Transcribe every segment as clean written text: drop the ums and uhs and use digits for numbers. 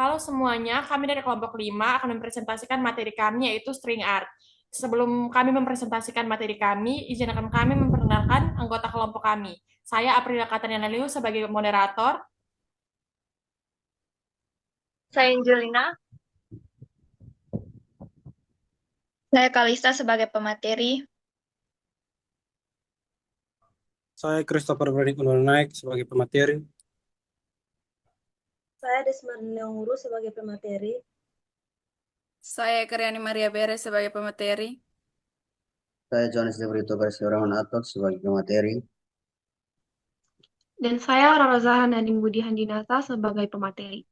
Halo semuanya, kami dari kelompok 5 akan mempresentasikan materi kami yaitu string art. Sebelum kami mempresentasikan materi kami, izinkan kami memperkenalkan anggota kelompok kami. Saya Aprilia Katarina Liu sebagai moderator. Saya Angelina. Saya Kalista sebagai pemateri. Saya Christopher Brenik Naik sebagai pemateri. Saya Desmond Leonguru sebagai pemateri. Saya Karyani Maria Beres sebagai pemateri. Saya Johannes de Brito Persiwarawan Atot sebagai pemateri. Dan saya Rara Zahra Nadim Budi Handinata sebagai pemateri.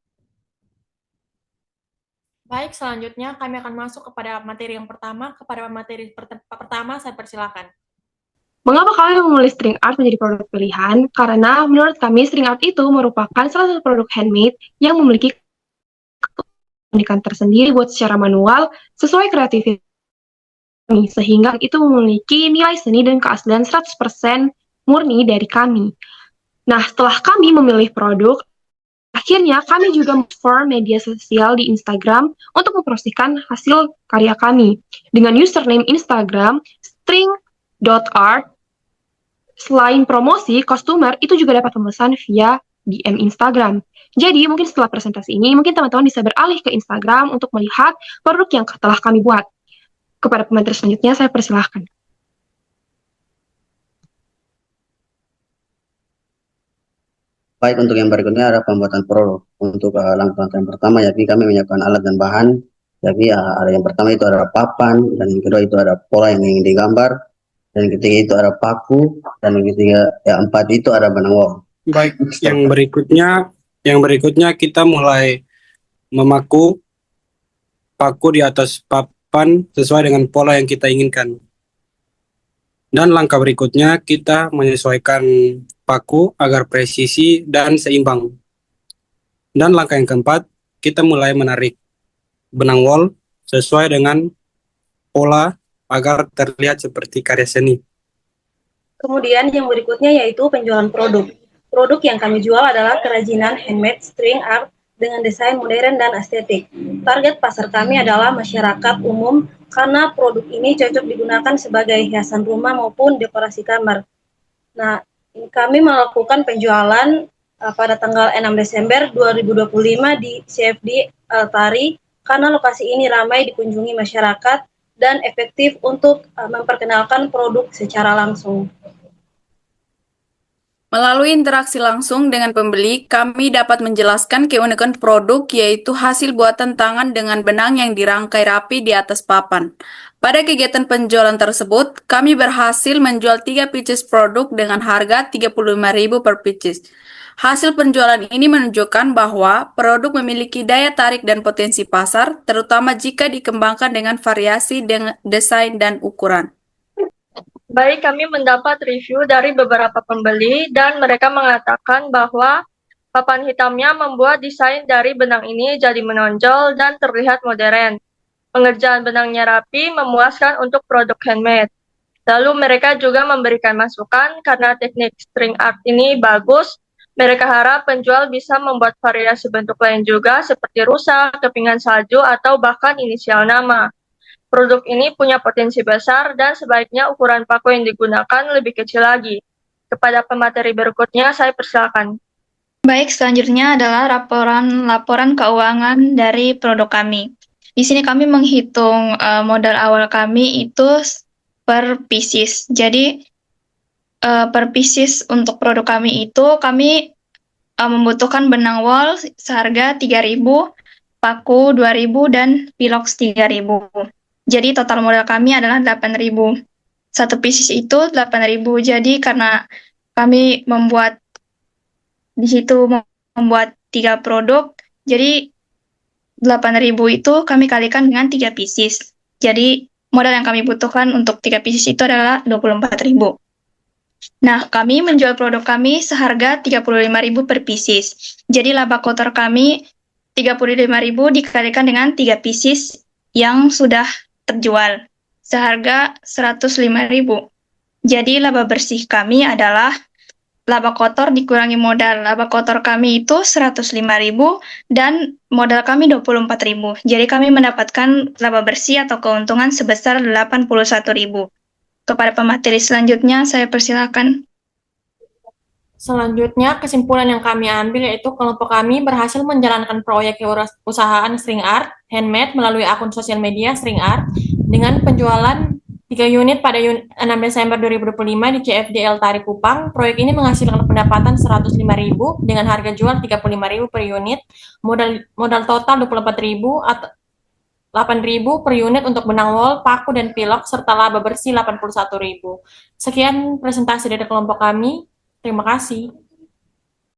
Baik, selanjutnya kami akan masuk kepada materi yang pertama. Kepada materi pertama, saya persilakan. Mengapa kami menulis string art menjadi produk pilihan? Karena menurut kami string art itu merupakan salah satu produk handmade yang memiliki keunikan tersendiri buat secara manual sesuai kreativitas kami, sehingga itu memiliki nilai seni dan keaslian 100% murni dari kami. Nah, setelah kami memilih produk, akhirnya kami juga memform media sosial di Instagram untuk mempromosikan hasil karya kami. Dengan username Instagram string.art. Selain promosi, customer itu juga dapat memesan via DM Instagram. Jadi mungkin setelah presentasi ini, mungkin teman-teman bisa beralih ke Instagram untuk melihat produk yang telah kami buat. Kepada pemateri selanjutnya, saya persilahkan. Baik, untuk yang berikutnya ada pembuatan produk. Untuk langkah yang pertama, yakni kami menyiapkan alat dan bahan. Jadi ada yang pertama itu ada papan, dan yang kedua itu ada pola yang ingin digambar, dan yang ketiga itu ada paku, dan yang ketiga, empat itu ada benang wol. Baik, yang berikutnya kita mulai memaku paku di atas papan sesuai dengan pola yang kita inginkan. Dan langkah berikutnya kita menyesuaikan paku agar presisi dan seimbang. Dan langkah yang keempat, kita mulai menarik benang wol sesuai dengan pola agar terlihat seperti karya seni. Kemudian yang berikutnya yaitu penjualan produk. Produk yang kami jual adalah kerajinan handmade string art dengan desain modern dan estetik. Target pasar kami adalah masyarakat umum karena produk ini cocok digunakan sebagai hiasan rumah maupun dekorasi kamar. Nah, kami melakukan penjualan pada tanggal 6 Desember 2025 di CFD Altari karena lokasi ini ramai dikunjungi masyarakat dan efektif untuk memperkenalkan produk secara langsung. Melalui interaksi langsung dengan pembeli, kami dapat menjelaskan keunikan produk, yaitu hasil buatan tangan dengan benang yang dirangkai rapi di atas papan. Pada kegiatan penjualan tersebut, kami berhasil menjual 3 pieces produk dengan harga 35.000 per pieces. Hasil penjualan ini menunjukkan bahwa produk memiliki daya tarik dan potensi pasar, terutama jika dikembangkan dengan variasi desain dan ukuran. Baik, kami mendapat review dari beberapa pembeli dan mereka mengatakan bahwa papan hitamnya membuat desain dari benang ini jadi menonjol dan terlihat modern. Pengerjaan benangnya rapi, memuaskan untuk produk handmade. Lalu mereka juga memberikan masukan karena teknik string art ini bagus. Mereka harap penjual bisa membuat variasi bentuk lain juga seperti rusa, kepingan salju, atau bahkan inisial nama. Produk ini punya potensi besar dan sebaiknya ukuran paku yang digunakan lebih kecil lagi. Kepada pemateri berikutnya, saya persilakan. Baik, selanjutnya adalah laporan keuangan dari produk kami. Di sini kami menghitung modal awal kami itu per pieces. Jadi per pieces untuk produk kami itu kami membutuhkan benang wol seharga 3.000, paku 2.000, dan pilox 3.000. Jadi total modal kami adalah 8.000. Satu pieces itu 8.000. Jadi karena kami di situ membuat 3 produk, jadi 8.000 itu kami kalikan dengan 3 pieces. Jadi modal yang kami butuhkan untuk 3 pieces itu adalah 24.000. Nah, kami menjual produk kami seharga 35.000 per pieces. Jadi laba kotor kami 35.000 dikalikan dengan 3 pieces yang sudah terjual seharga 105.000. Jadi laba bersih kami adalah laba kotor dikurangi modal. Laba kotor kami itu 105.000 dan modal kami 24.000. Jadi kami mendapatkan laba bersih atau keuntungan sebesar 81.000. Kepada pemateri selanjutnya, saya persilakan. Selanjutnya, kesimpulan yang kami ambil yaitu kelompok kami berhasil menjalankan proyek kewirausahaan String Art Handmade melalui akun sosial media String Art dengan penjualan 3 unit pada 6 Desember 2025 di CFD Tari Kupang. Proyek ini menghasilkan pendapatan 105.000 dengan harga jual 35.000 per unit, modal total 24.000 atau 8.000 per unit untuk benang wol, paku, dan pilok, serta laba bersih 81.000. Sekian presentasi dari kelompok kami. Terima kasih.